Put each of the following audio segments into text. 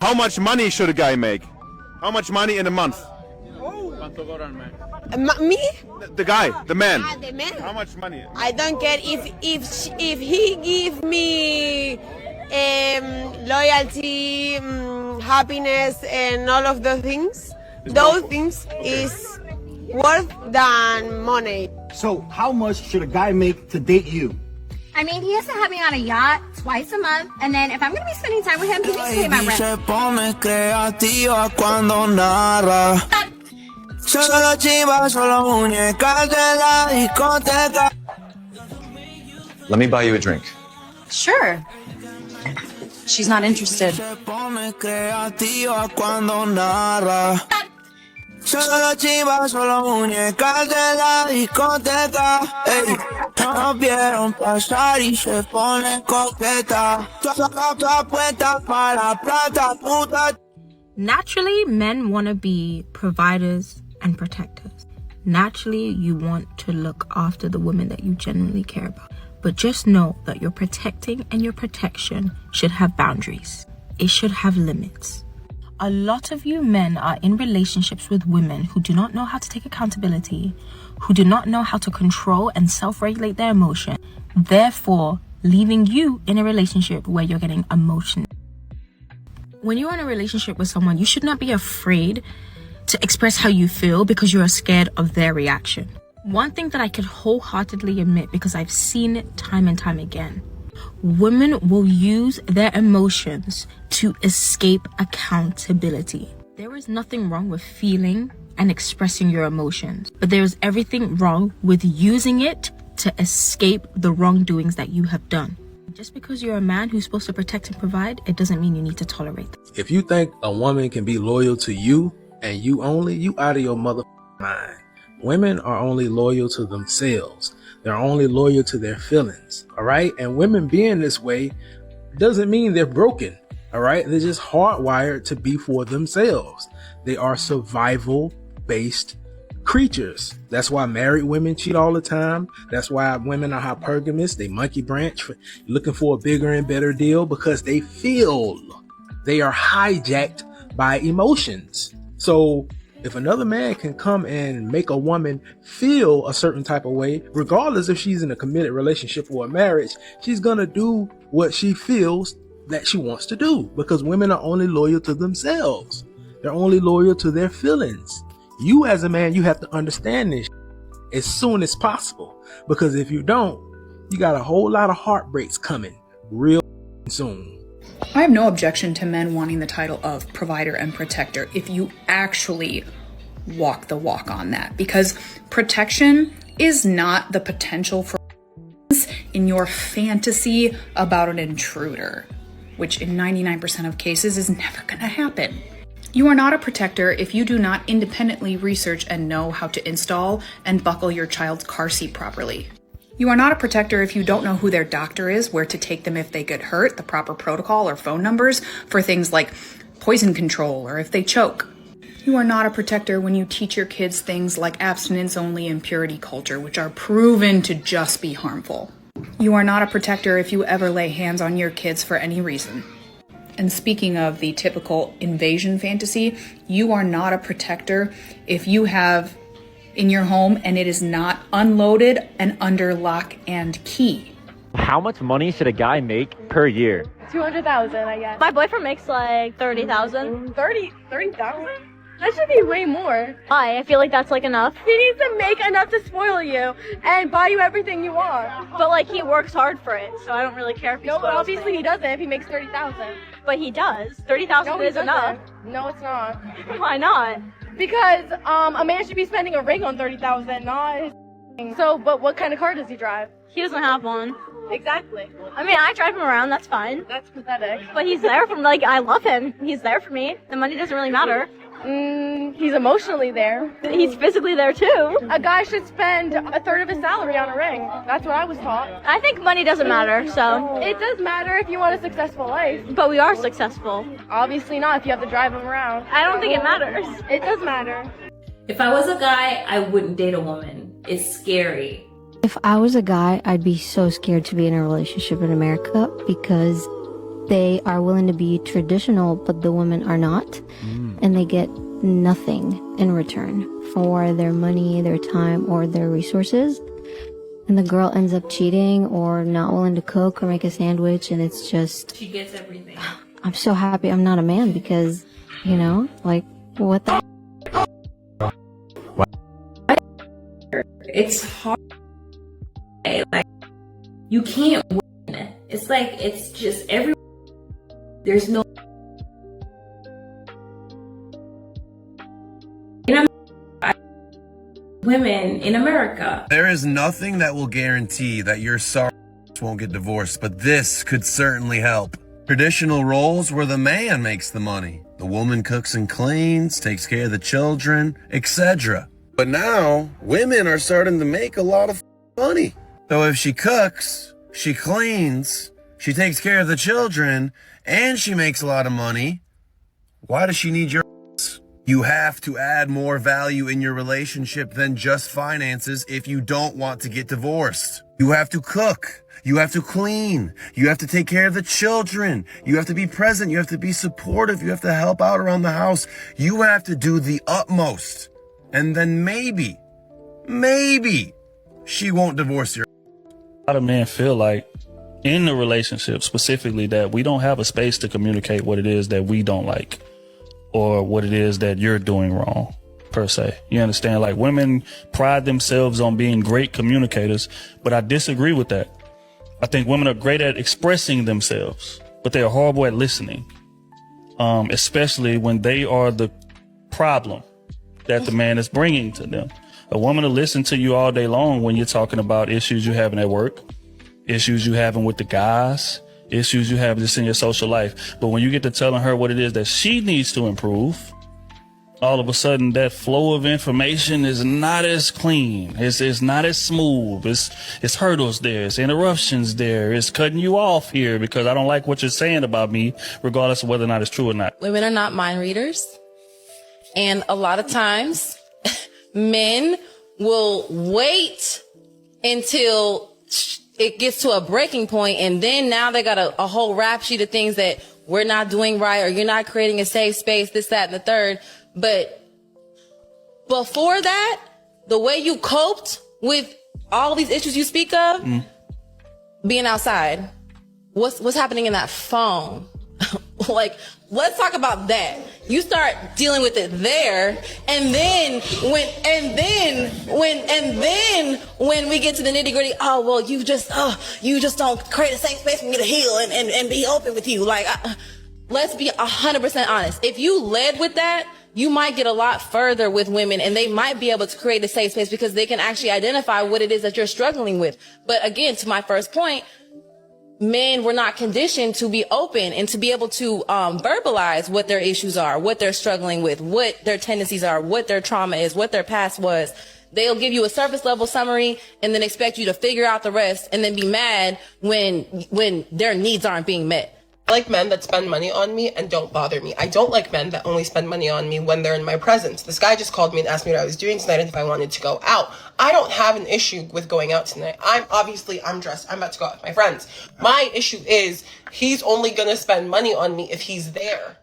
How much money should a guy make? How much money in a month? Me? The guy, the man. The man. How much money? I don't care if he give me loyalty, happiness, and all of those things. Those things is worth than money. So how much should a guy make to date you? I mean, he has to have me on a yacht twice a month, and then if I'm going to be spending time with him, he needs to pay my rent. Se pone creativa cuando narra. Solo chivas, solo muñecas de la discoteca. Let me buy you a drink. Sure. She's not interested. Se pone creativa cuando narra. Solo chivas, solo muñecas de la discoteca. Ey, nos vieron pasar y se pone coqueta. Toda puesta para plata, puta. Naturally, men want to be providers and protectors. Naturally, you want to look after the women that you genuinely care about. But just know that your protecting and your protection should have boundaries. It should have limits. A lot of you men are in relationships with women who do not know how to take accountability, who do not know how to control and self-regulate their emotion, therefore leaving you in a relationship where you're getting emotional. When you're in a relationship with someone, you should not be afraid to express how you feel because you are scared of their reaction. One thing that I could wholeheartedly admit, because I've seen it time and time again, women will use their emotions to escape accountability. There is nothing wrong with feeling and expressing your emotions, but there is everything wrong with using it to escape the wrongdoings that you have done. Just because you're a man who's supposed to protect and provide, it doesn't mean you need to tolerate them. If you think a woman can be loyal to you and you only, you out of your mother mind. Women are only loyal to themselves. They're only loyal to their feelings. All right. And women being this way doesn't mean they're broken. All right. They're just hardwired to be for themselves. They are survival based creatures. That's why married women cheat all the time. That's why women are hypergamous. They monkey branch, looking for a bigger and better deal because they feel they are hijacked by emotions. So if another man can come and make a woman feel a certain type of way, regardless if she's in a committed relationship or a marriage, she's going to do what she feels that she wants to do, because women are only loyal to themselves. They're only loyal to their feelings. You as a man, you have to understand this as soon as possible, because if you don't, you got a whole lot of heartbreaks coming real soon. I have no objection to men wanting the title of provider and protector if you actually walk the walk on that, because protection is not the potential for in your fantasy about an intruder, which in 99% of cases is never going to happen. You are not a protector if you do not independently research and know how to install and buckle your child's car seat properly. You are not a protector if you don't know who their doctor is, where to take them if they get hurt, the proper protocol or phone numbers for things like poison control or if they choke. You are not a protector when you teach your kids things like abstinence only and purity culture, which are proven to just be harmful. You are not a protector if you ever lay hands on your kids for any reason. And speaking of the typical invasion fantasy, you are not a protector if you have in your home and it is not unloaded and under lock and key. How much money should a guy make per year? 200,000, I guess. My boyfriend makes like 30,000. 30,000? That should be way more. Why? I feel like that's like enough. He needs to make enough to spoil you and buy you everything you want. But like he works hard for it, so I don't really care if he No, spoils obviously me. he doesn't if he makes 30,000. But he does. 30,000 No, is enough. No, it's not. Why not? Because a man should be spending a ring on 30,000, not his. So, but what kind of car does he drive? He doesn't have one. Exactly. I mean, I drive him around, that's fine. That's pathetic. But he's there for me, like, I love him. He's there for me. The money doesn't really matter. He's emotionally there. He's physically there too. A guy should spend a third of his salary on a ring. That's what I was taught. I think money doesn't matter, so. It does matter if you want a successful life. But we are successful. Obviously not if you have to drive him around. I don't think it matters. It does matter. If I was a guy, I wouldn't date a woman. It's scary. If I was a guy, I'd be so scared to be in a relationship in America because they are willing to be traditional, but the women are not. And they get nothing in return for their money, their time, or their resources. And the girl ends up cheating or not willing to cook or make a sandwich, and it's just... She gets everything. I'm so happy I'm not a man because, you know, like, what the... It's hard. Like, you can't win. It's like, it's just every... There's no... Women in America. There is nothing that will guarantee that your sorry won't get divorced, but this could certainly help. Traditional roles where the man makes the money. The woman cooks and cleans, takes care of the children, etc. But now, women are starting to make a lot of money. So if she cooks, she cleans, she takes care of the children, and she makes a lot of money, why does she need your ass? You have to add more value in your relationship than just finances if you don't want to get divorced. You have to cook. You have to clean. You have to take care of the children. You have to be present. You have to be supportive. You have to help out around the house. You have to do the utmost. And then maybe she won't divorce you. A lot of men feel like in the relationship specifically that we don't have a space to communicate what it is that we don't like or what it is that you're doing wrong, per se. You understand? Like, women pride themselves on being great communicators, but I disagree with that. I think women are great at expressing themselves, but they are horrible at listening, especially when they are the problem that the man is bringing to them. A woman will listen to you all day long when you're talking about issues you're having at work, issues you're having with the guys, issues you have just in your social life. But when you get to telling her what it is that she needs to improve, all of a sudden that flow of information is not as clean. It's not as smooth. It's hurdles there. It's interruptions there. It's cutting you off here because I don't like what you're saying about me, regardless of whether or not it's true or not. Women are not mind readers. And a lot of times men will wait until it gets to a breaking point, and then now they got a whole rap sheet of things that we're not doing right, or you're not creating a safe space, this, that, and the third. But before that, the way you coped with all these issues you speak of, being outside, what's happening in that phone? Like, let's talk about that. You start dealing with it there, and then when we get to the nitty gritty, oh well, you just don't create a safe space for me to heal and be open with you. Like, let's be 100% honest. If you led with that, you might get a lot further with women, and they might be able to create a safe space because they can actually identify what it is that you're struggling with. But again, to my first point, men were not conditioned to be open and to be able to verbalize what their issues are, what they're struggling with, what their tendencies are, what their trauma is, what their past was. They'll give you a surface level summary and then expect you to figure out the rest and then be mad when their needs aren't being met. I like men that spend money on me and don't bother me. I don't like men that only spend money on me when they're in my presence. This guy just called me and asked me what I was doing tonight and if I wanted to go out. I don't have an issue with going out tonight. I'm dressed. I'm about to go out with my friends. My issue is he's only going to spend money on me if he's there.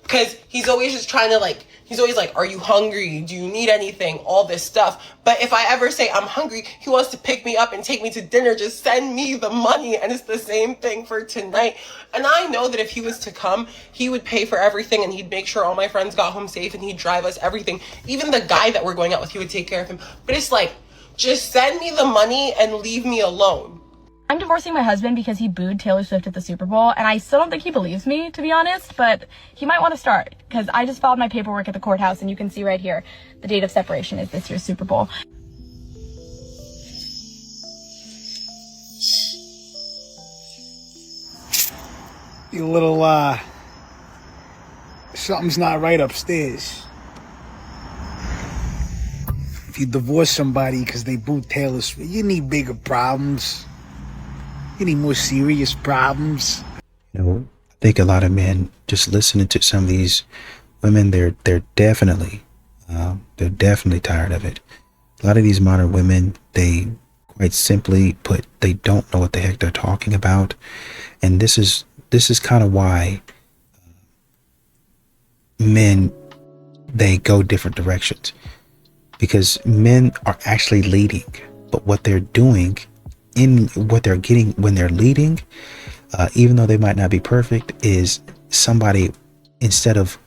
Because he's always just trying to he's always like, are you hungry? Do you need anything? All this stuff. But if I ever say I'm hungry, he wants to pick me up and take me to dinner. Just send me the money. And it's the same thing for tonight. And I know that if he was to come, he would pay for everything and he'd make sure all my friends got home safe and he'd drive us everything. Even the guy that we're going out with, he would take care of him. But it's like, just send me the money and leave me alone. I'm divorcing my husband because he booed Taylor Swift at the Super Bowl, and I still don't think he believes me, to be honest, but he might want to start, because I just filed my paperwork at the courthouse, and you can see right here, the date of separation is this year's Super Bowl. You little, something's not right upstairs. If you divorce somebody because they booed Taylor Swift, you need bigger problems. You need more serious problems. You know, I think a lot of men just listening to some of these women, they're definitely tired of it. A lot of these modern women, they quite simply put, they don't know what the heck they're talking about. And this is this is kind of why men, they go different directions, because men are actually leading, but what they're doing in what they're getting when they're leading, even though they might not be perfect, is somebody, instead of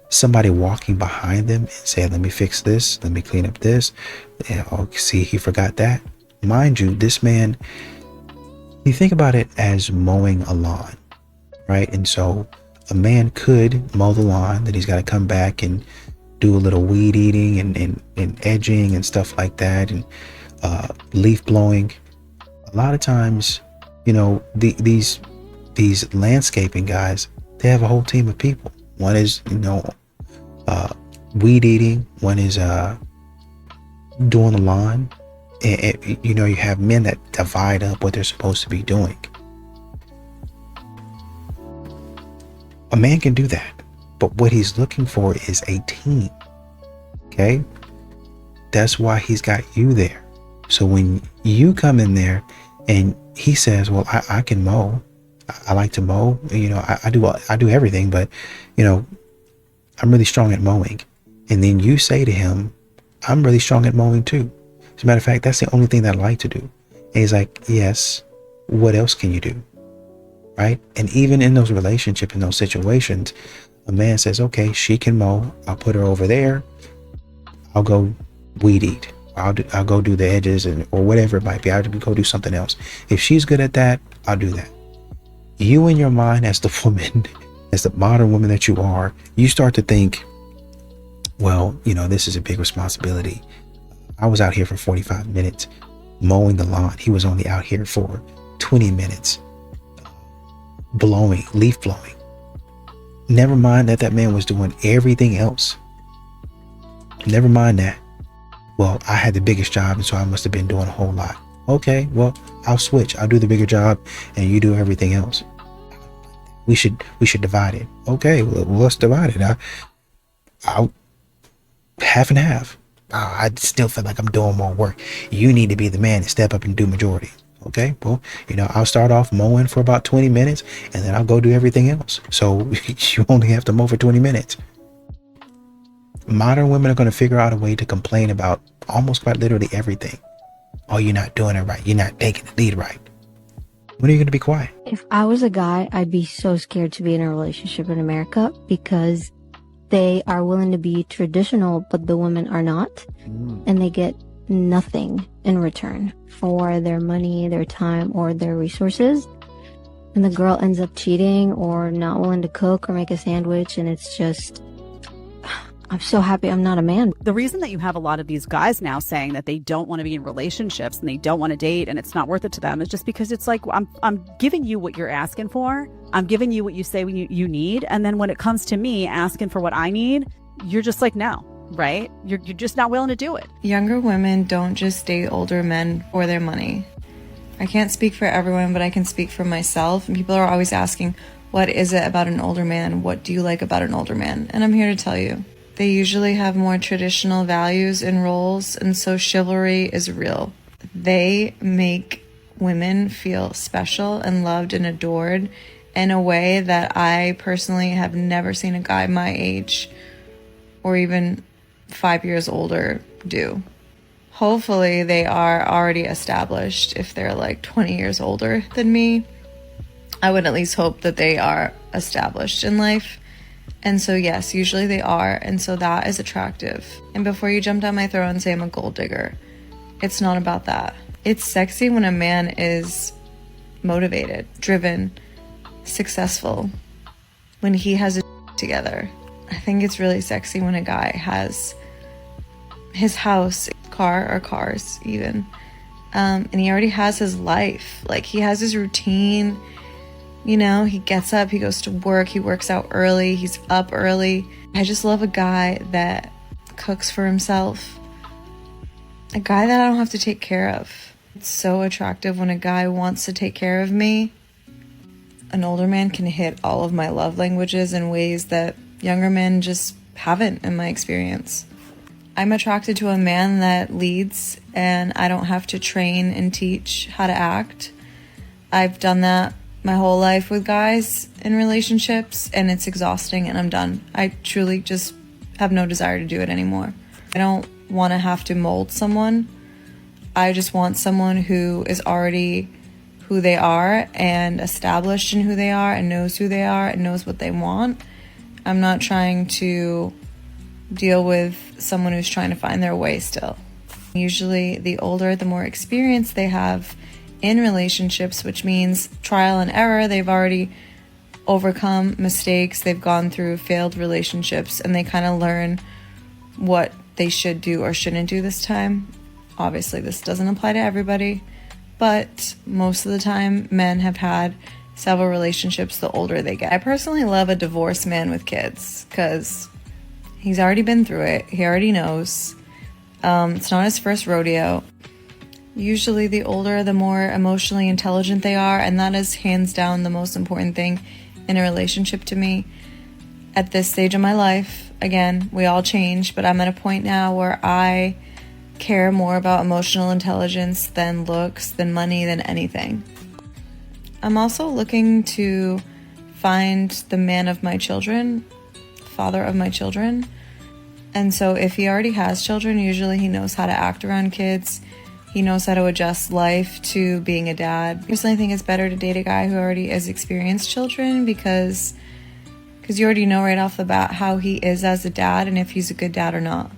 somebody walking behind them and saying, let me fix this, let me clean up this, oh, see, he forgot that. Mind you, this man, you think about it as mowing a lawn, right? And so a man could mow the lawn, then he's got to come back and do a little weed eating and edging and stuff like that, and leaf blowing. A lot of times, you know, these landscaping guys, they have a whole team of people. One is, you know, weed eating. One is doing the lawn. And, you know, you have men that divide up what they're supposed to be doing. A man can do that, but what he's looking for is a team. Okay, that's why he's got you there. So when you come in there and he says, well, I can mow, I like to mow, you know, I do everything, but you know, I'm really strong at mowing. And then you say to him, I'm really strong at mowing too. As a matter of fact, that's the only thing that I like to do. And he's like, yes, what else can you do? Right? And even in those relationships, in those situations, a man says, okay, she can mow, I'll put her over there, I'll go weed eat, I'll go do the edges, or whatever it might be, I'll go do something else. If she's good at that, I'll do that. You, in your mind, as the woman, as the modern woman that you are, you start to think, well, you know, this is a big responsibility. I was out here for 45 minutes mowing the lawn. He was only out here for 20 minutes leaf blowing. Never mind that man was doing everything else. Never mind that. Well, I had the biggest job, and so I must have been doing a whole lot. Okay, well, I'll switch. I'll do the bigger job and you do everything else. We should divide it. Okay, well, let's divide it. I'll half and half. I still feel like I'm doing more work. You need to be the man and step up and do majority. Okay, well, you know, I'll start off mowing for about 20 minutes and then I'll go do everything else. So you only have to mow for 20 minutes. Modern women are going to figure out a way to complain about almost quite literally everything. Oh, you're not doing it right. You're not taking the lead right. When are you going to be quiet? If I was a guy, I'd be so scared to be in a relationship in America, because they are willing to be traditional, but the women are not. And they get nothing in return for their money, their time, or their resources. And the girl ends up cheating or not willing to cook or make a sandwich, and it's just, I'm so happy I'm not a man. The reason that you have a lot of these guys now saying that they don't want to be in relationships and they don't want to date and it's not worth it to them is just because it's like, I'm giving you what you're asking for. I'm giving you what you say you need. And then when it comes to me asking for what I need, you're just like, no, right? You're just not willing to do it. Younger women don't just date older men for their money. I can't speak for everyone, but I can speak for myself. And people are always asking, what is it about an older man? What do you like about an older man? And I'm here to tell you. They usually have more traditional values and roles, and so chivalry is real. They make women feel special and loved and adored in a way that I personally have never seen a guy my age or even 5 years older do. Hopefully they are already established. If they're like 20 years older than me, I would at least hope that they are established in life. And so yes, usually they are, and so that is attractive. And before you jump down my throat and say I'm a gold digger, it's not about that. It's sexy when a man is motivated, driven, successful, when he has it together. I think it's really sexy when a guy has his house, car, or cars even, and he already has his life. Like, he has his routine. You know, he gets up, he goes to work, he works out early, he's up early. I just love a guy that cooks for himself. A guy that I don't have to take care of. It's so attractive when a guy wants to take care of me. An older man can hit all of my love languages in ways that younger men just haven't, in my experience. I'm attracted to a man that leads, and I don't have to train and teach how to act. I've done that my whole life with guys in relationships, and it's exhausting, and I'm done. I truly just have no desire to do it anymore. I don't want to have to mold someone. I just want someone who is already who they are and established in who they are and knows who they are and knows what they want. I'm not trying to deal with someone who's trying to find their way still. Usually the older, the more experience they have in relationships, which means trial and error. They've already overcome mistakes, they've gone through failed relationships, and they kind of learn what they should do or shouldn't do this time. Obviously, this doesn't apply to everybody, but most of the time, men have had several relationships the older they get. I personally love a divorced man with kids because he's already been through it. He already knows. It's not his first rodeo. Usually the older, the more emotionally intelligent they are, and that is hands down the most important thing in a relationship to me. At this stage of my life, again, we all change, but I'm at a point now where I care more about emotional intelligence than looks, than money, than anything. I'm also looking to find the man of my children, father of my children. And so if he already has children, usually he knows how to act around kids. He knows how to adjust life to being a dad. I personally think it's better to date a guy who already has experienced children because you already know right off the bat how he is as a dad and if he's a good dad or not.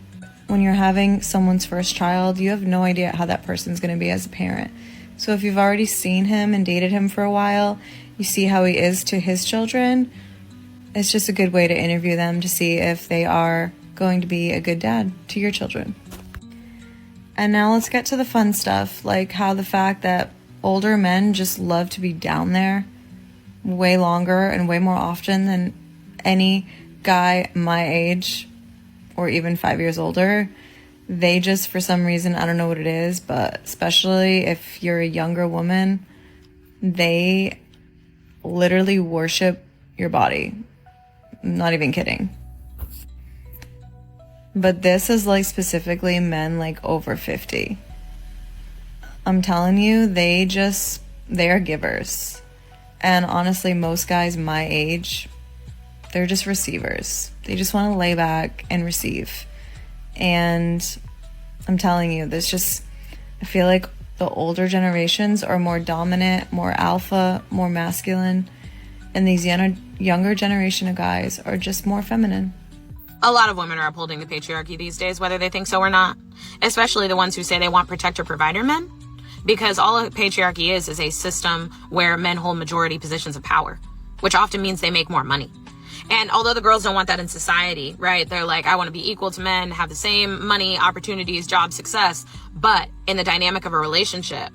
When you're having someone's first child, you have no idea how that person's going to be as a parent. So if you've already seen him and dated him for a while, you see how he is to his children, it's just a good way to interview them to see if they are going to be a good dad to your children. And now let's get to the fun stuff, like how the fact that older men just love to be down there way longer and way more often than any guy my age or even 5 years older. They just, for some reason, I don't know what it is, but especially if you're a younger woman, they literally worship your body. I'm not even kidding. But this is like specifically men like over 50. I'm telling you, they are givers. And honestly, most guys my age, they're just receivers. They just want to lay back and receive. And I'm telling you, I feel like the older generations are more dominant, more alpha, more masculine. And these younger generation of guys are just more feminine. A lot of women are upholding the patriarchy these days, whether they think so or not. Especially the ones who say they want protector-provider men. Because all a patriarchy is a system where men hold majority positions of power, which often means they make more money. And although the girls don't want that in society, right? They're like, I want to be equal to men, have the same money, opportunities, job, success. But in the dynamic of a relationship,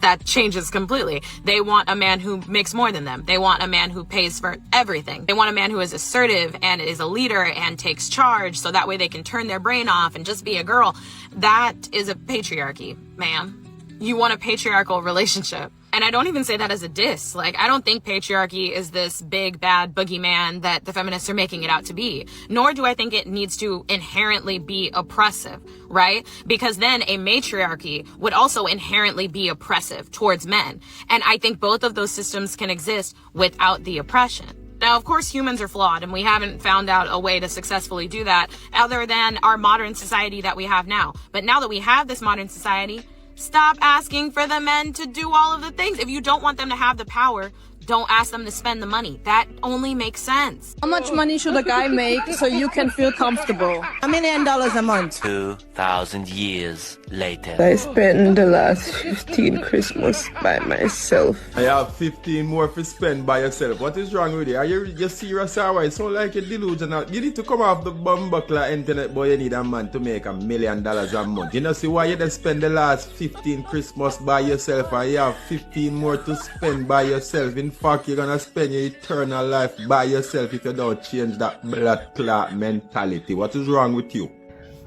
that changes completely. They want a man who makes more than them. They want a man who pays for everything. They want a man who is assertive and is a leader and takes charge so that way they can turn their brain off and just be a girl. That is a patriarchy, ma'am. You want a patriarchal relationship. And I don't even say that as a diss. Like, I don't think patriarchy is this big, bad boogeyman that the feminists are making it out to be. Nor do I think it needs to inherently be oppressive, right? Because then a matriarchy would also inherently be oppressive towards men. And I think both of those systems can exist without the oppression. Now, of course, humans are flawed, and we haven't found out a way to successfully do that other than our modern society that we have now. But now that we have this modern society, stop asking for the men to do all of the things. If you don't want them to have the power, don't ask them to spend the money. That only makes sense. How much money should a guy make so you can feel comfortable? $1 million a month. 2,000 years later. I spent the last 15 Christmas by myself. I have 15 more to spend by yourself. What is wrong with you? Are you serious or what? It sounds like a delusional. You need to come off the bumbuckler internet, boy. You need a man to make $1 million a month. You know, see why you just spend the last 15 Christmas by yourself and you have 15 more to spend by yourself. In fact, you're gonna spend your eternal life by yourself if you don't change that blood clot mentality. What is wrong with you?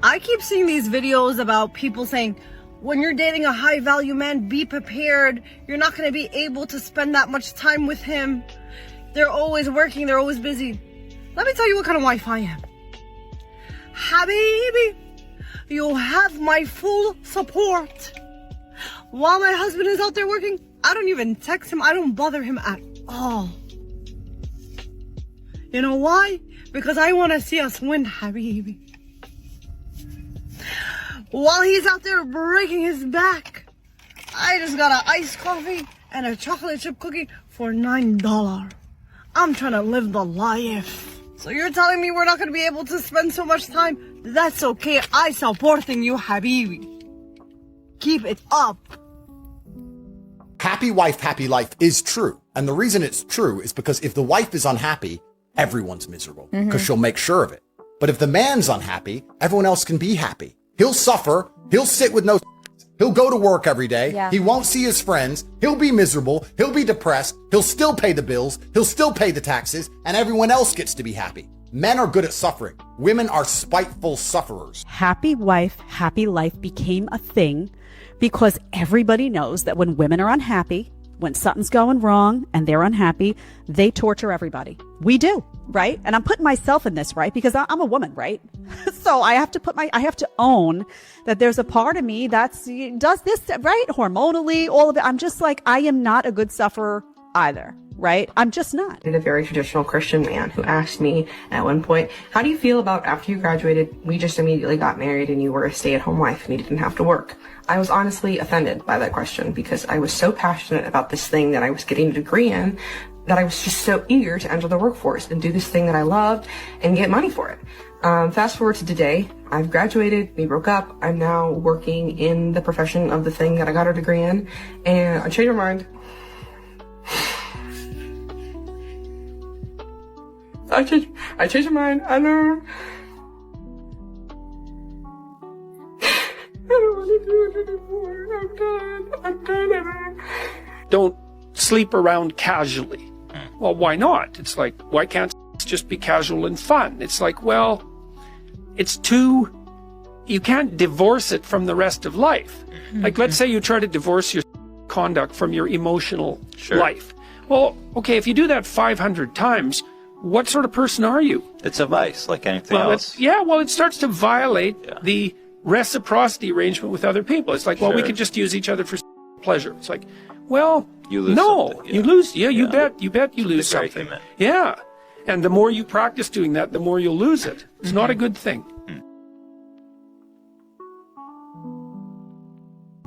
I keep seeing these videos about people saying, when you're dating a high value man, be prepared. You're not going to be able to spend that much time with him. They're always working. They're always busy. Let me tell you what kind of wife I am. Habibi, you have my full support. While my husband is out there working, I don't even text him. I don't bother him at all. You know why? Because I want to see us win, Habibi. While he's out there breaking his back, I just got an iced coffee and a chocolate chip cookie for $9. I'm trying to live the life. So you're telling me we're not going to be able to spend so much time? That's okay. I supporting you, Habibi. Keep it up. Happy wife, happy life is true. And the reason it's true is because if the wife is unhappy, everyone's miserable because she'll make sure of it. But if the man's unhappy, everyone else can be happy. He'll suffer. He'll sit with no. He'll go to work every day. Yeah. He won't see his friends. He'll be miserable. He'll be depressed. He'll still pay the bills. He'll still pay the taxes, and everyone else gets to be happy. Men are good at suffering. Women are spiteful sufferers. Happy wife, happy life became a thing because everybody knows that when women are unhappy, when something's going wrong and they're unhappy, they torture everybody. We do, right? And I'm putting myself in this, right? Because I'm a woman, right? So I have to own that there's a part of me does this, right? Hormonally, all of it. I'm just like, I am not a good sufferer either, right? I'm just not. A very traditional Christian man who asked me at one point, how do you feel about after you graduated, we just immediately got married and you were a stay-at-home wife and you didn't have to work? I was honestly offended by that question because I was so passionate about this thing that I was getting a degree in that I was just so eager to enter the workforce and do this thing that I loved and get money for it. Fast forward to today, I've graduated, we broke up, I'm now working in the profession of the thing that I got a degree in, and I changed my mind. I changed my mind. I don't want to do it anymore. I'm done. Don't sleep around casually. Well, why not? It's like, why can't it just be casual and fun? It's like, well, you can't divorce it from the rest of life. Like, let's say you try to divorce your conduct from your emotional life. Well, okay, if you do that 500 times, what sort of person are you? It's a vice, like anything else. It starts to violate the reciprocity arrangement with other people. It's like, well, we could just use each other for pleasure. It's like, well, you lose something, you lose. Yeah, you bet you lose something. Argument. Yeah. And the more you practice doing that, the more you'll lose it. It's not a good thing.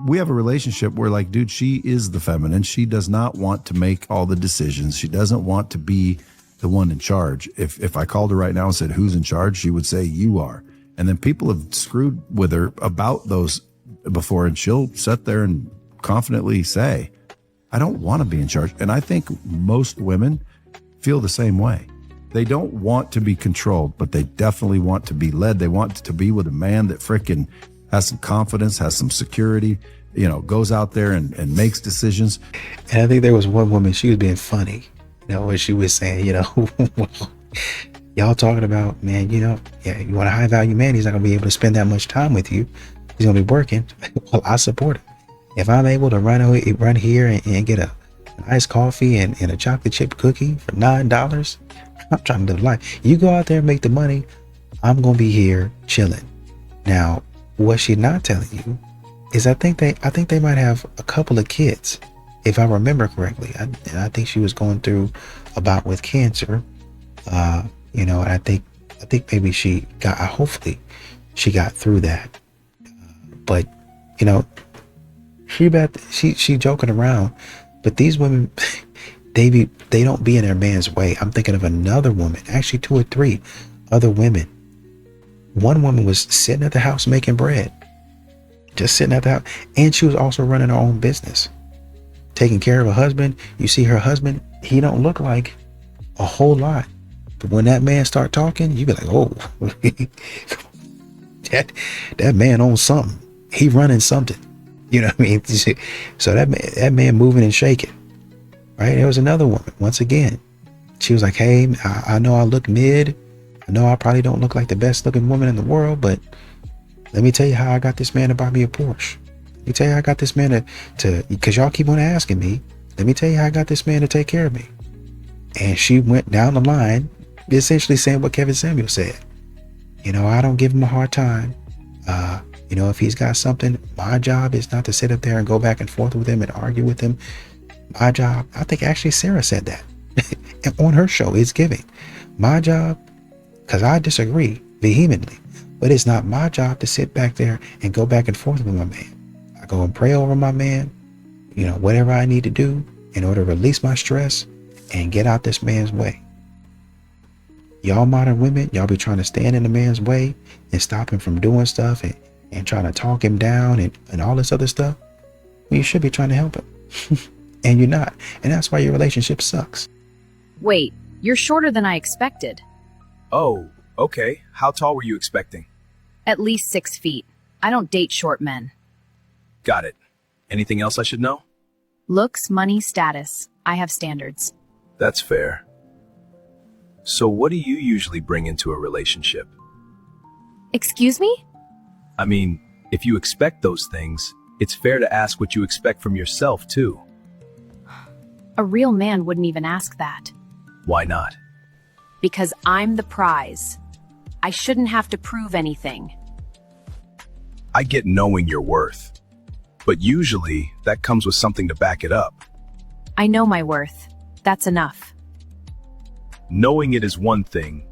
We have a relationship where, like, dude, she is the feminine. She does not want to make all the decisions. She doesn't want to be the one in charge. If I called her right now and said, who's in charge? She would say, you are. And then people have screwed with her about those before, and she'll sit there and confidently say, I don't want to be in charge. And I think most women feel the same way. They don't want to be controlled, but they definitely want to be led. They want to be with a man that frickin' has some confidence, has some security, goes out there and makes decisions. And I think there was one woman, she was being funny, when she was saying, well, y'all talking about, man, you want a high value man, he's not gonna be able to spend that much time with you. He's gonna be working. Well, I support him. If I'm able to run here and get a nice coffee and a chocolate chip cookie for $9, I'm trying to live life. You go out there and make the money, I'm gonna be here chilling. Now, what she's not telling you is I think they might have a couple of kids, if I remember correctly. I think she was going through a bout with cancer. And I think maybe hopefully she got through that. But she joking around, but these women, they don't be in their man's way. I'm thinking of another woman, actually 2 or 3 other women. One woman was sitting at the house making bread, just sitting at the house, and she was also running her own business, taking care of her husband. You see her husband, he don't look like a whole lot, but when that man start talking, you be like, oh, that man owns something. He running something. You know what I mean? So that man moving and shaking, right? There was another woman, once again, she was like, hey, I know I look mid. I know I probably don't look like the best looking woman in the world, but let me tell you how I got this man to buy me a Porsche. Let me tell you how I got this man to because y'all keep on asking me, let me tell you how I got this man to take care of me. And she went down the line, essentially saying what Kevin Samuel said. I don't give him a hard time. If he's got something, my job is not to sit up there and go back and forth with him and argue with him. My job, I think actually Sarah said that on her show, It's Giving. My job, because I disagree vehemently, but it's not my job to sit back there and go back and forth with my man. I go and pray over my man, you know, whatever I need to do in order to release my stress and get out this man's way. Y'all modern women, y'all be trying to stand in the man's way and stop him from doing stuff and trying to talk him down and all this other stuff. Well, you should be trying to help him. And you're not. And that's why your relationship sucks. Wait, you're shorter than I expected. Oh, okay. How tall were you expecting? At least 6 feet. I don't date short men. Got it. Anything else I should know? Looks, money, status. I have standards. That's fair. So what do you usually bring into a relationship? Excuse me? I mean, if you expect those things, it's fair to ask what you expect from yourself, too. A real man wouldn't even ask that. Why not? Because I'm the prize. I shouldn't have to prove anything. I get knowing your worth, but usually that comes with something to back it up. I know my worth. That's enough. Knowing it is one thing,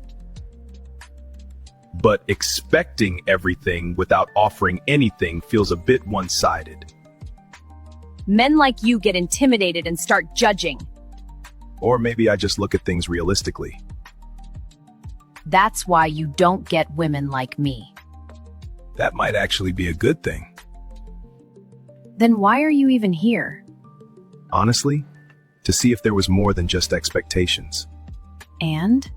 but expecting everything without offering anything feels a bit one-sided. Men like you get intimidated and start judging. Or maybe I just look at things realistically. That's why you don't get women like me. That might actually be a good thing. Then why are you even here? Honestly, to see if there was more than just expectations. And?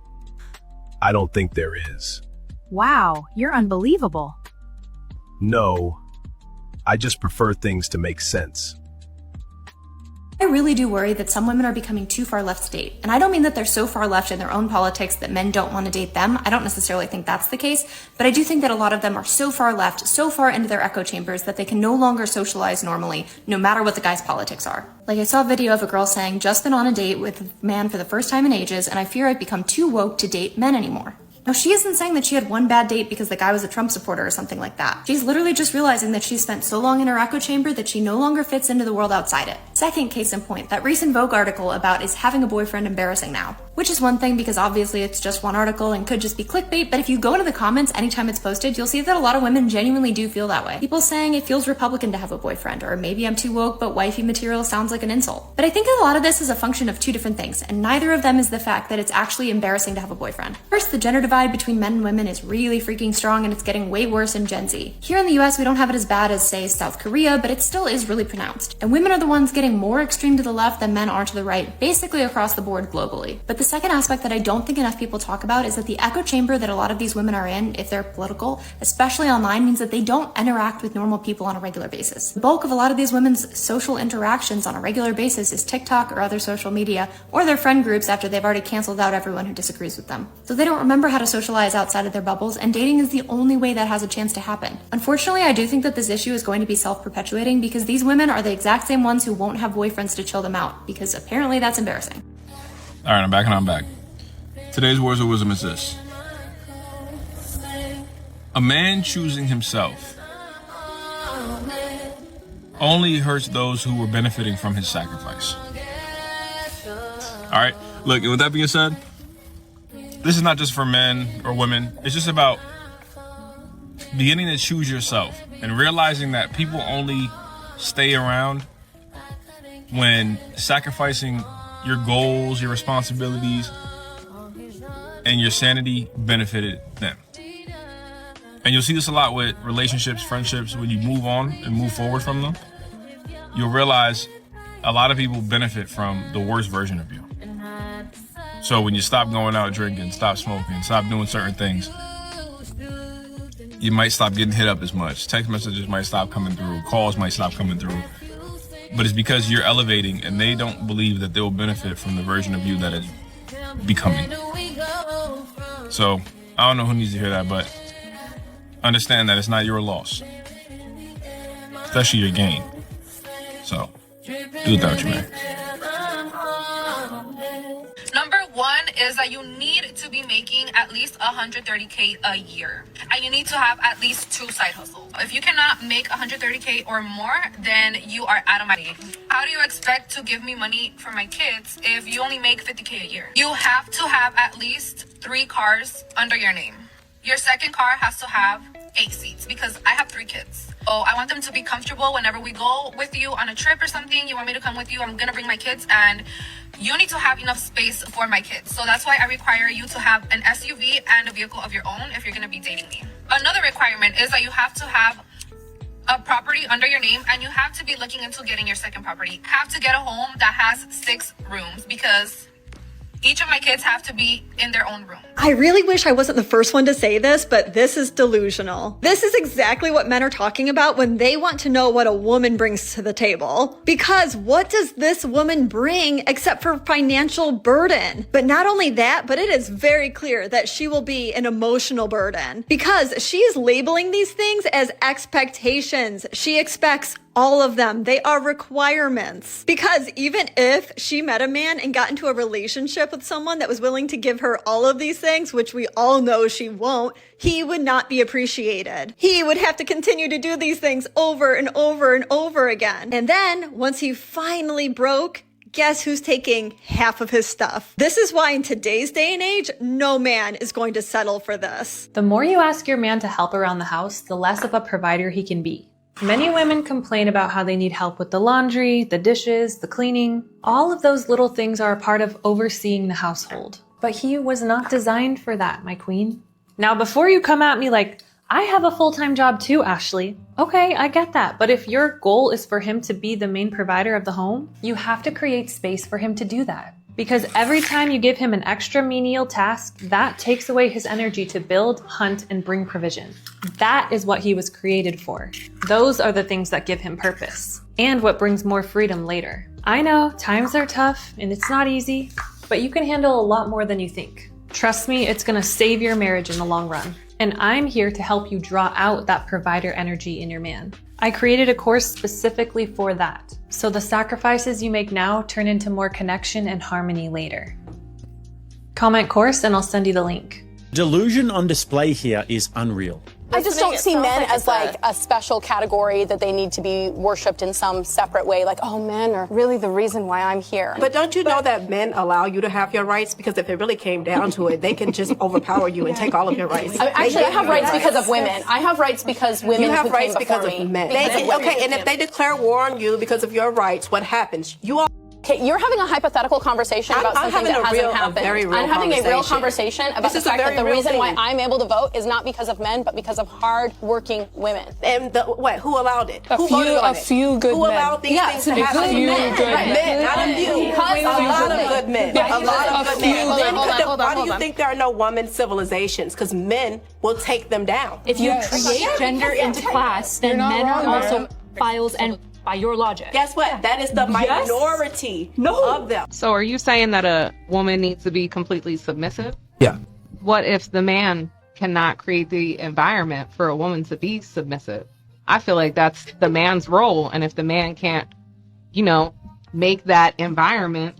I don't think there is. Wow, you're unbelievable. No, I just prefer things to make sense. I really do worry that some women are becoming too far left to date. And I don't mean that they're so far left in their own politics that men don't want to date them. I don't necessarily think that's the case, but I do think that a lot of them are so far left, so far into their echo chambers that they can no longer socialize normally, no matter what the guy's politics are. Like I saw a video of a girl saying, just been on a date with a man for the first time in ages, and I fear I've become too woke to date men anymore. Now, she isn't saying that she had one bad date because the guy was a Trump supporter or something like that. She's literally just realizing that she spent so long in her echo chamber that she no longer fits into the world outside it. Second case in point, that recent Vogue article about is having a boyfriend embarrassing now? Which is one thing because obviously it's just one article and could just be clickbait, but if you go into the comments anytime it's posted, you'll see that a lot of women genuinely do feel that way. People saying it feels Republican to have a boyfriend, or maybe I'm too woke, but wifey material sounds like an insult. But I think a lot of this is a function of two different things, and neither of them is the fact that it's actually embarrassing to have a boyfriend. First, the gender divide between men and women is really freaking strong, and it's getting way worse in Gen Z. Here in the US, we don't have it as bad as, say, South Korea, but it still is really pronounced. And women are the ones getting more extreme to the left than men are to the right, basically across the board globally. But the second aspect that I don't think enough people talk about is that the echo chamber that a lot of these women are in, if they're political, especially online, means that they don't interact with normal people on a regular basis. The bulk of a lot of these women's social interactions on a regular basis is TikTok or other social media, or their friend groups after they've already canceled out everyone who disagrees with them. So they don't remember how to socialize outside of their bubbles, and dating is the only way that has a chance to happen. Unfortunately, I do think that this issue is going to be self-perpetuating because these women are the exact same ones who won't have boyfriends to chill them out, because apparently that's embarrassing. All right, I'm back and I'm back. Today's words of wisdom is this. A man choosing himself only hurts those who were benefiting from his sacrifice. All right, look, with that being said, this is not just for men or women. It's just about beginning to choose yourself and realizing that people only stay around when sacrificing your goals, your responsibilities, and your sanity benefited them. And you'll see this a lot with relationships, friendships. When you move on and move forward from them, you'll realize a lot of people benefit from the worst version of you. So when you stop going out drinking, stop smoking, stop doing certain things, you might stop getting hit up as much. Text messages might stop coming through. Calls might stop coming through. But it's because you're elevating and they don't believe that they'll benefit from the version of you that is becoming. So I don't know who needs to hear that, but understand that it's not your loss. Especially your gain. So do that with your man. Number one is that you need to be making at least 130K a year. And you need to have at least 2 side hustles. If you cannot make 130K or more, then you are out of my league. How do you expect to give me money for my kids if you only make 50K a year? You have to have at least 3 cars under your name. Your second car has to have 8 seats because I have 3 kids. Oh, I want them to be comfortable whenever we go with you on a trip or something. You want me to come with you? I'm gonna bring my kids, and you need to have enough space for my kids. So that's why I require you to have an SUV and a vehicle of your own if you're gonna be dating me. Another requirement is that you have to have a property under your name, and you have to be looking into getting your second property. Have to get a home that has 6 rooms because each of my kids have to be in their own room. I really wish I wasn't the first one to say this, but this is delusional. This is exactly what men are talking about when they want to know what a woman brings to the table. Because what does this woman bring except for financial burden? But not only that, but it is very clear that she will be an emotional burden because she is labeling these things as expectations. She expects all of them. They are requirements. Because even if she met a man and got into a relationship with someone that was willing to give her all of these things, which we all know she won't, he would not be appreciated. He would have to continue to do these things over and over and over again. And then once he finally broke, guess who's taking half of his stuff? This is why in today's day and age, no man is going to settle for this. The more you ask your man to help around the house, the less of a provider he can be. Many women complain about how they need help with the laundry, the dishes, the cleaning. All of those little things are a part of overseeing the household. But he was not designed for that, my queen. Now, before you come at me like, I have a full-time job too, Ashley. Okay, I get that. But if your goal is for him to be the main provider of the home, you have to create space for him to do that. Because every time you give him an extra menial task, that takes away his energy to build, hunt, and bring provision. That is what he was created for. Those are the things that give him purpose, and what brings more freedom later. I know, times are tough, and it's not easy, but you can handle a lot more than you think. Trust me, it's gonna save your marriage in the long run. And I'm here to help you draw out that provider energy in your man. I created a course specifically for that, so the sacrifices you make now turn into more connection and harmony later. Comment course and I'll send you the link. Delusion on display here is unreal. I just don't see men as like a special category that they need to be worshipped in some separate way. Like, oh, men are really the reason why I'm here. But don't you know that men allow you to have your rights? Because if it really came down to it, they can just overpower you and take all of your rights. Actually, I have rights because of women. I have rights because women You have who rights came before because me. of men. Because of Okay, women. and if they declare war on you because of your rights, what happens? You all. Okay, you're having a hypothetical conversation about I'm something having that a hasn't real- a happened. very real I'm having a real conversation. conversation about This the is a fact that very the real reason why thing. I'm able to vote is not because of men, but because of hard-working women. And what? Who allowed it? A Who few- voted on a it? few good Who men. allowed these Yeah, things to a happen? few Men, good right? men. Not a few. Because A lot of men. good men. Yeah, A lot of good men. hold on, Why do hold you on. think there are no woman civilizations? Because men will take them down. If you create gender into class, then men are also files and by your logic. Guess what? That is the Yes. minority of them. So are you saying that a woman needs to be completely submissive? Yeah. What if the man cannot create the environment for a woman to be submissive? I feel like that's the man's role. And if the man can't, make that environment,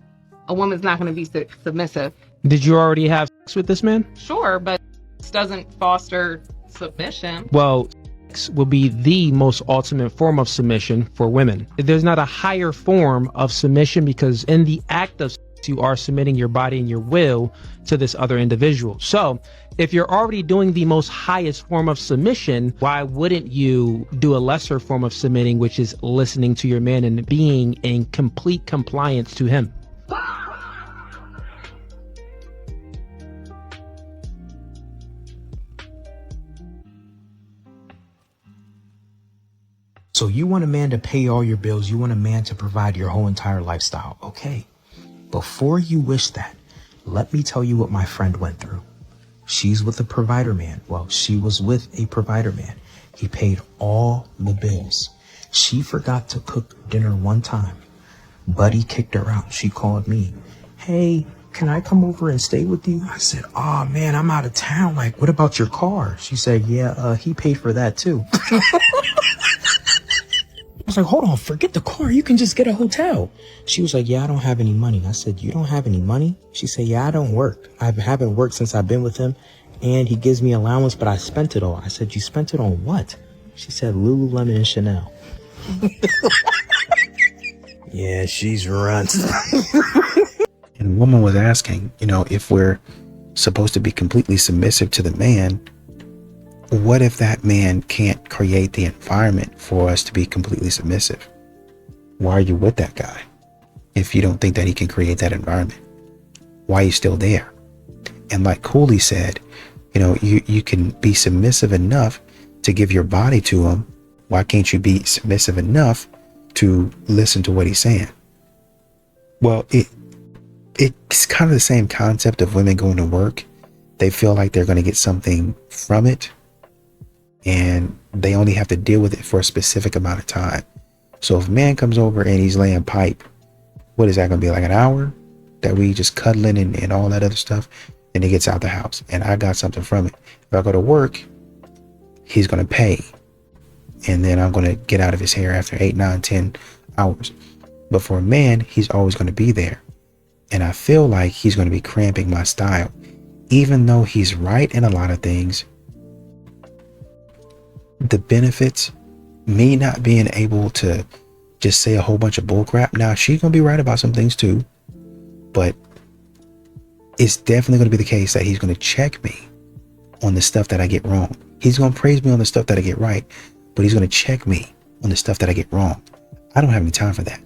a woman's not going to be submissive. Did you already have sex with this man? Sure, but this doesn't foster submission. Well, sex will be the most ultimate form of submission for women. There's not a higher form of submission because in the act of sex, you are submitting your body and your will to this other individual. So if you're already doing the most highest form of submission, why wouldn't you do a lesser form of submitting, which is listening to your man and being in complete compliance to him? So you want a man to pay all your bills. You want a man to provide your whole entire lifestyle. Okay. Before you wish that, let me tell you what my friend went through. She's with a provider man. Well, she was with a provider man. He paid all the bills. She forgot to cook dinner one time. Buddy kicked her out. She called me. Hey, can I come over and stay with you? I said, oh man, I'm out of town. Like, what about your car? She said, yeah, he paid for that too. was like, hold on, forget the car. You can just get a hotel. She was like, yeah, I don't have any money. I said, you don't have any money? She said, yeah, I don't work. I haven't worked since I've been with him. And he gives me allowance, but I spent it all. I said, you spent it on what? She said, Lululemon and Chanel. Yeah, she's runs. And the woman was asking, if we're supposed to be completely submissive to the man, what if that man can't create the environment for us to be completely submissive? Why are you with that guy if you don't think that he can create that environment? Why are you still there? And like Cooley said, you can be submissive enough to give your body to him. Why can't you be submissive enough to listen to what he's saying? Well, it's kind of the same concept of women going to work. They feel like they're going to get something from it, and they only have to deal with it for a specific amount of time. So if a man comes over and he's laying pipe, what is that going to be, like an hour that we just cuddling and all that other stuff? Then he gets out the house and I got something from it. If I go to work, he's going to pay, and then I'm going to get out of his hair after 8, 9, 10 hours. But for a man, he's always going to be there. And I feel like he's going to be cramping my style, even though he's right in a lot of things. The benefits, me not being able to just say a whole bunch of bullcrap. Now, she's going to be right about some things too, but it's definitely going to be the case that he's going to check me on the stuff that I get wrong. He's going to praise me on the stuff that I get right, but he's going to check me on the stuff that I get wrong. I don't have any time for that.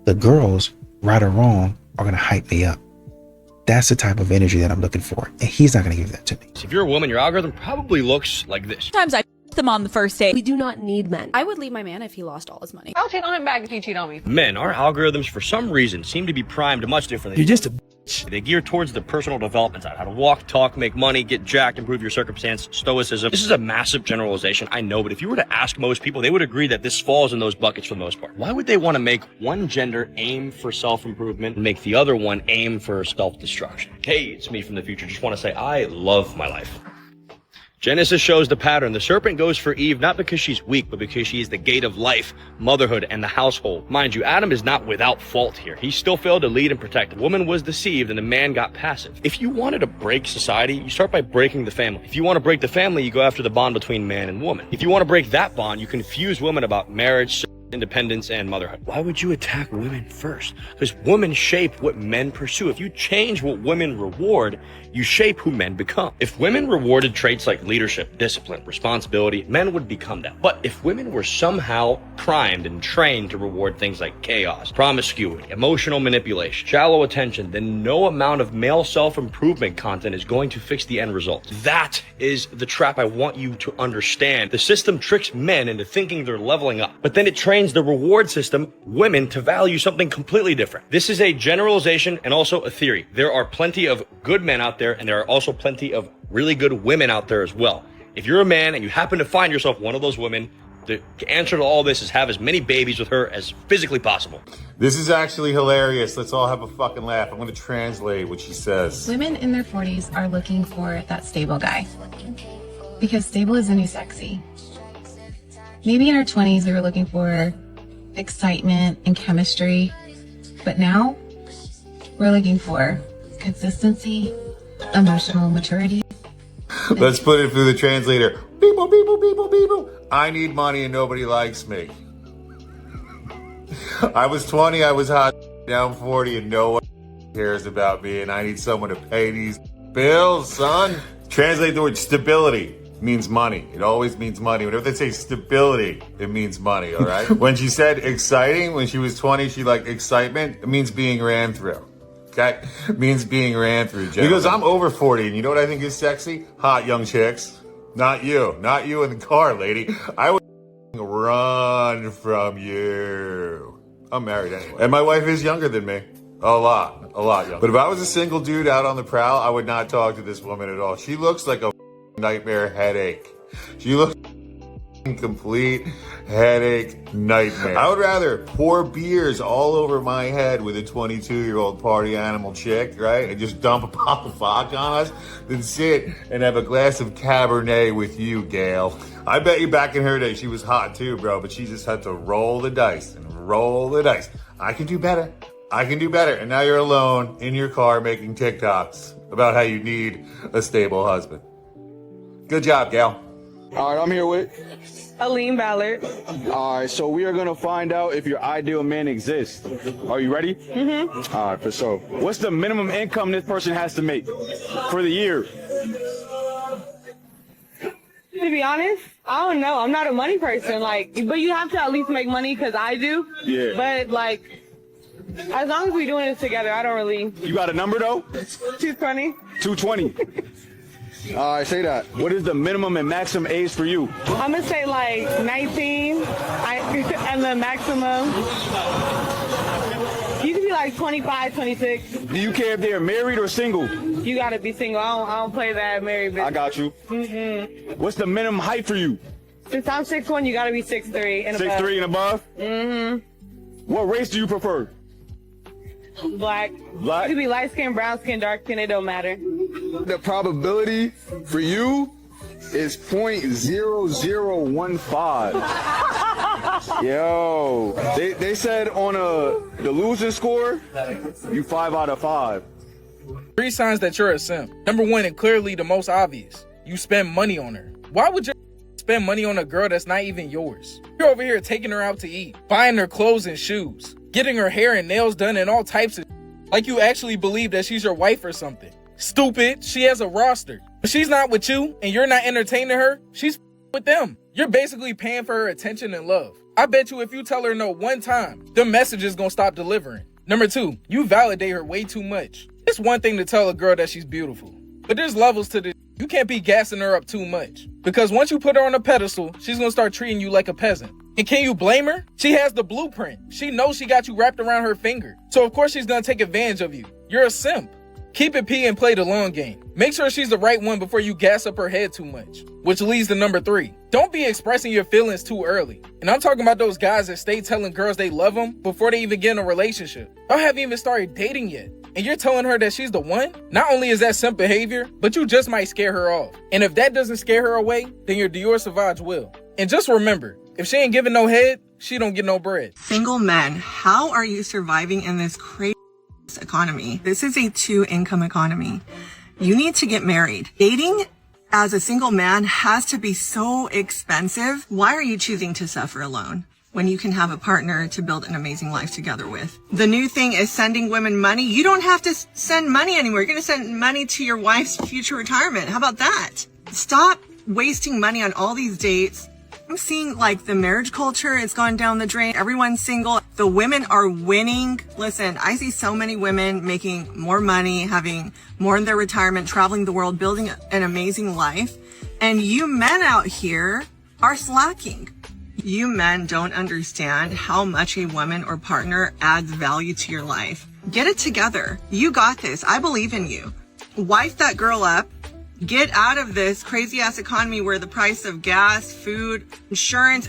The girls, right or wrong, are going to hype me up. That's the type of energy that I'm looking for, and he's not going to give that to me. If you're a woman, your algorithm probably looks like this. Sometimes I them on the first date. We do not need men. I would leave my man if he lost all his money. I'll cheat on him back if he cheat on me. Men, our algorithms for some reason seem to be primed much differently. You're just a bitch. They gear towards the personal development side. How to walk, talk, make money, get jacked, improve your circumstance, stoicism. This is a massive generalization, I know, but if you were to ask most people, they would agree that this falls in those buckets for the most part. Why would they want to make one gender aim for self-improvement and make the other one aim for self-destruction? Hey, it's me from the future. Just want to say I love my life. Genesis shows the pattern. The serpent goes for Eve not because she's weak, but because she is the gate of life, motherhood, and the household. Mind you, Adam is not without fault here. He still failed to lead and protect. The woman was deceived and the man got passive. If you wanted to break society, you start by breaking the family. If you want to break the family, you go after the bond between man and woman. If you want to break that bond, you confuse women about marriage, independence, and motherhood. Why would you attack women first? Because women shape what men pursue. If you change what women reward, you shape who men become. If women rewarded traits like leadership, discipline, responsibility, men would become that. But if women were somehow primed and trained to reward things like chaos, promiscuity, emotional manipulation, shallow attention, then no amount of male self-improvement content is going to fix the end result. That is the trap I want you to understand. The system tricks men into thinking they're leveling up, but then it trains the reward system women to value something completely different. This is a generalization and also a theory. There are plenty of good men out there, and there are also plenty of really good women out there as well. If you're a man and you happen to find yourself one of those women, the answer to all this is have as many babies with her as physically possible. This is actually hilarious. Let's all have a fucking laugh. I'm going to translate what she says. Women in their 40s are looking for that stable guy because stable is the new sexy. Maybe in our 20s we were looking for excitement and chemistry, but now we're looking for consistency, emotional maturity. Let's put it through the translator. Beeple, beeple, beeple, beeple. I need money and nobody likes me. I was 20, I was hot. Now I'm 40 and no one cares about me, and I need someone to pay these bills, son. Translate the word stability. Means money. It always means money. Whenever they say stability, it means money, all right? When she said exciting, when she was 20, she liked excitement. It means being ran through. Okay? It means being ran through, gentlemen. Because I'm over 40, and you know what I think is sexy? Hot young chicks. Not you. Not you in the car, lady. I would run from you. I'm married anyway. And my wife is younger than me. A lot younger. But if I was a single dude out on the prowl, I would not talk to this woman at all. She looks like a nightmare headache. She looks complete headache nightmare. I would rather pour beers all over my head with a 22-year-old party animal chick, right, and just dump a bottle of vodka on us than sit and have a glass of Cabernet with you, Gail. I bet you back in her day she was hot too, bro, but she just had to roll the dice and roll the dice. I can do better. I can do better. And now you're alone in your car making TikToks about how you need a stable husband. Good job, Gail. All right, I'm here with Aline Ballard. All right, so we are gonna find out if your ideal man exists. Are you ready? Mm-hmm. All right, for sure. What's the minimum income this person has to make for the year? To be honest, I don't know. I'm not a money person, but you have to at least make money because I do. Yeah. But as long as we're doing this together, I don't really. You got a number though? 220. 220. All right, say that. What is the minimum and maximum age for you? I'm gonna say 19, and the maximum. You can be 25, 26. Do you care if they're married or single? You gotta be single. I don't play that married bitch. I got you. Mm-hmm. What's the minimum height for you? Since I'm 6'1", you gotta be 6'3" and above. 6'3" and above? Mm-hmm. What race do you prefer? Black. Black? You could be light skin, brown skin, dark skin, it don't matter. The probability for you is 0.0015. Yo, they said on the losing score, you 5 out of 5. 3 signs that you're a simp. Number 1, and clearly the most obvious, you spend money on her. Why would you spend money on a girl that's not even yours? You're over here taking her out to eat, buying her clothes and shoes, getting her hair and nails done and all types of like you actually believe that she's your wife or something. Stupid, she has a roster. If she's not with you and you're not entertaining her, she's with them. You're basically paying for her attention and love. I bet you if you tell her no one time, the message is gonna stop delivering. Number 2, you validate her way too much. It's one thing to tell a girl that she's beautiful, but there's levels to this. You can't be gassing her up too much, because once you put her on a pedestal, she's gonna start treating you like a peasant. And can you blame her? She has the blueprint. She knows she got you wrapped around her finger. So of course she's gonna take advantage of you. You're a simp. Keep it P and play the long game. Make sure she's the right one before you gas up her head too much. Which leads to number 3. Don't be expressing your feelings too early. And I'm talking about those guys that stay telling girls they love them before they even get in a relationship. Y'all haven't even started dating yet, and you're telling her that she's the one? Not only is that simp behavior, but you just might scare her off. And if that doesn't scare her away, then your Dior Sauvage will. And just remember, if she ain't giving no head, she don't get no bread. Single men, how are you surviving in this crazy economy? This is a 2-income economy. You need to get married. Dating as a single man has to be so expensive. Why are you choosing to suffer alone when you can have a partner to build an amazing life together with? The new thing is sending women money. You don't have to send money anymore. You're going to send money to your wife's future retirement. How about that? Stop wasting money on all these dates. I'm seeing the marriage culture has gone down the drain. Everyone's single. The women are winning. Listen, I see so many women making more money, having more in their retirement, traveling the world, building an amazing life. And you men out here are slacking. You men don't understand how much a woman or partner adds value to your life. Get it together. You got this. I believe in you. Wife that girl up. Get out of this crazy ass economy where the price of gas, food, insurance,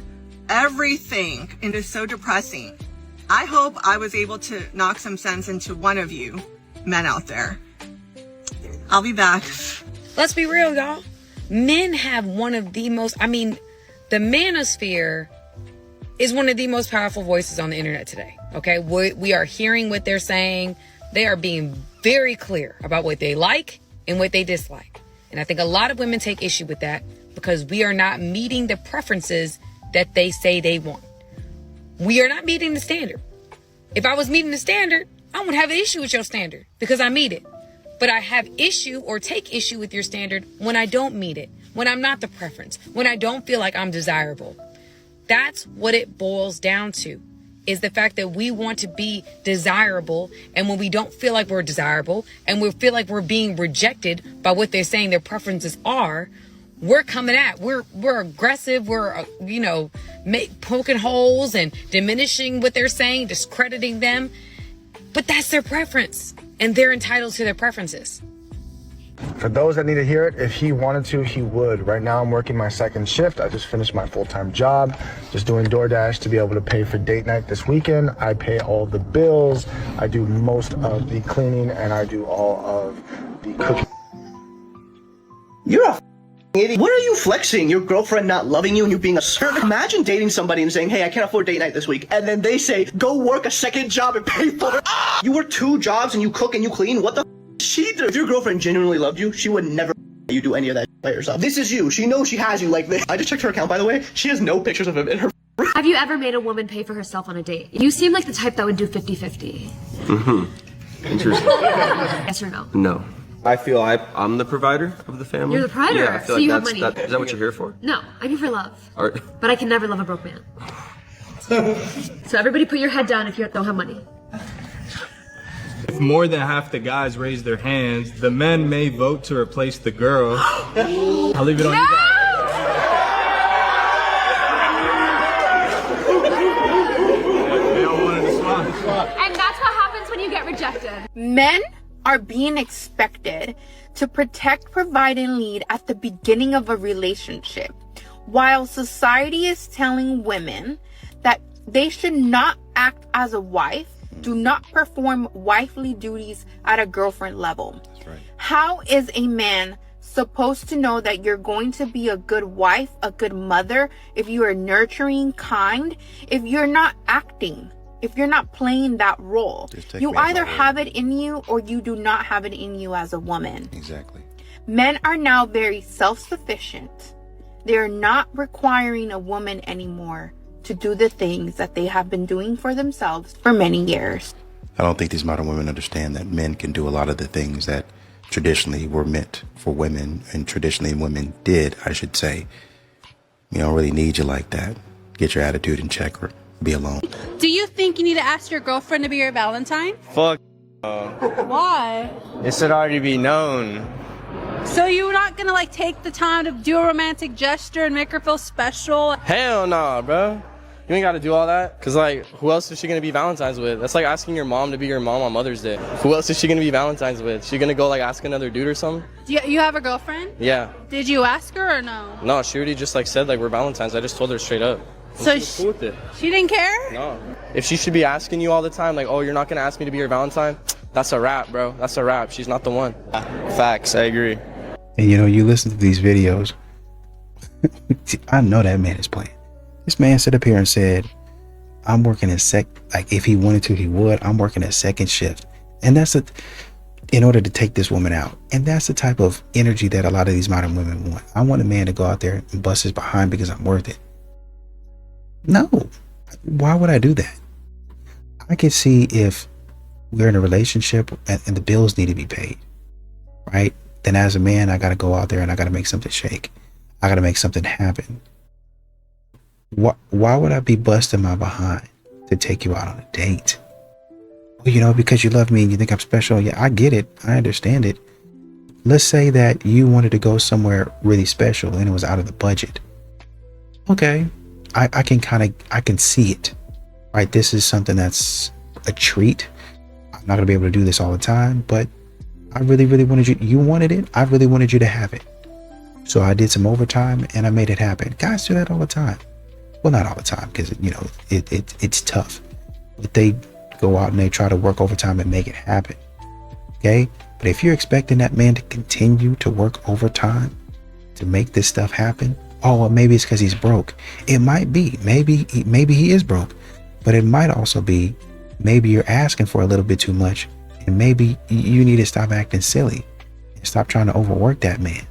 everything is so depressing. I hope I was able to knock some sense into one of you men out there. I'll be back. Let's be real, y'all. Men have one of the most, the manosphere is one of the most powerful voices on the internet today. Okay. We are hearing what they're saying. They are being very clear about what they like and what they dislike. And I think a lot of women take issue with that because we are not meeting the preferences that they say they want. We are not meeting the standard. If I was meeting the standard, I wouldn't have an issue with your standard because I meet it. But I have issue or take issue with your standard when I don't meet it, when I'm not the preference, when I don't feel like I'm desirable. That's what it boils down to, is the fact that we want to be desirable, and when we don't feel like we're desirable and we feel like we're being rejected by what they're saying their preferences are, we're coming at, we're aggressive, we're poking holes and diminishing what they're saying, discrediting them. But that's their preference, and they're entitled to their preferences. For those that need to hear it, if he wanted to, he would. Right now, I'm working my second shift. I just finished my full-time job, just doing DoorDash to be able to pay for date night this weekend. I pay all the bills. I do most of the cleaning, and I do all of the cooking. You're a idiot. What are you flexing? Your girlfriend not loving you and you being a servant? Imagine dating somebody and saying, hey, I can't afford date night this week. And then they say, go work a second job and pay for it. You work 2 jobs and you cook and you clean. What the she do? If your girlfriend genuinely loved you, she would never you do any of that by yourself. This is you. She knows she has you like this. I just checked her account, by the way. She has no pictures of him in her. Have you ever made a woman pay for herself on a date? You seem like the type that would do 50-50. Mm-hmm. Interesting. Yes or no? No. I feel I'm the provider of the family. You're the provider, Yeah, I feel so like you have that's, money. is that what you're here for? No, I'm here for love. Or, But I can never love a broke man. So everybody put your head down if you don't have money. If more than half the guys raise their hands, the men may vote to replace the girl. I'll leave it on you guys. And that's what happens when you get rejected. Men are being expected to protect, provide, and lead at the beginning of a relationship, while society is telling women that they should not act as a wife, do not perform wifely duties at a girlfriend level. That's right. How is a man supposed to know that you're going to be a good wife, a good mother, if you are nurturing, kind, if you're not acting? If you're not playing that role, you either have it in you or you do not have it in you as a woman. Exactly. Men are now very self-sufficient. They're not requiring a woman anymore to do the things that they have been doing for themselves for many years. I don't think these modern women understand that men can do a lot of the things that traditionally were meant for women, and traditionally women did, I should say. We don't really need you like that. Get your attitude in check or be alone. Do you think you need to ask your girlfriend to be your Valentine? fuck. Why? It should already be known. So you're not gonna like take the time to do a romantic gesture and make her feel special? Hell nah, bro. You ain't gotta do all that. Cause like, who else is she gonna be Valentine's with? That's like asking your mom to be your mom on Mother's Day. Who else is she gonna be Valentine's with? She gonna go like ask another dude or something? Do you have a girlfriend? Yeah. Did you ask her or no? No, she already just like said like we're Valentine's. I just told her straight up. So She's cool with it. She didn't care? No. If she should be asking you all the time, like, oh, you're not gonna ask me to be your Valentine, that's a wrap, bro. That's a wrap. She's not the one. Facts, I agree. And you know, you listen to these videos, I know that man is playing. This man stood up here and said, I'm working like if he wanted to, he would. I'm working a second shift. And that's in order to take this woman out. And that's the type of energy that a lot of these modern women want. I want a man to go out there and bust his behind because I'm worth it. No. Why would I do that? I can see if we're in a relationship and the bills need to be paid, right? Then as a man, I got to go out there and I got to make something shake. I got to make something happen. Why would I be busting my behind to take you out on a date? Well, you know, because you love me and you think I'm special. Yeah, I get it. I understand it. Let's say that you wanted to go somewhere really special and it was out of the budget. Okay. I can see it, right? This is something that's a treat. I'm not gonna be able to do this all the time, but I really, really wanted you wanted it. I really wanted you to have it. So I did some overtime and I made it happen. Guys do that all the time. Well, not all the time, because you know, it's tough, but they go out and they try to work overtime and make it happen. Okay. But if you're expecting that man to continue to work overtime to make this stuff happen, oh, well, maybe it's because he's broke. It might be. Maybe he is broke. But it might also be, maybe you're asking for a little bit too much. And maybe you need to stop acting silly and stop trying to overwork that man.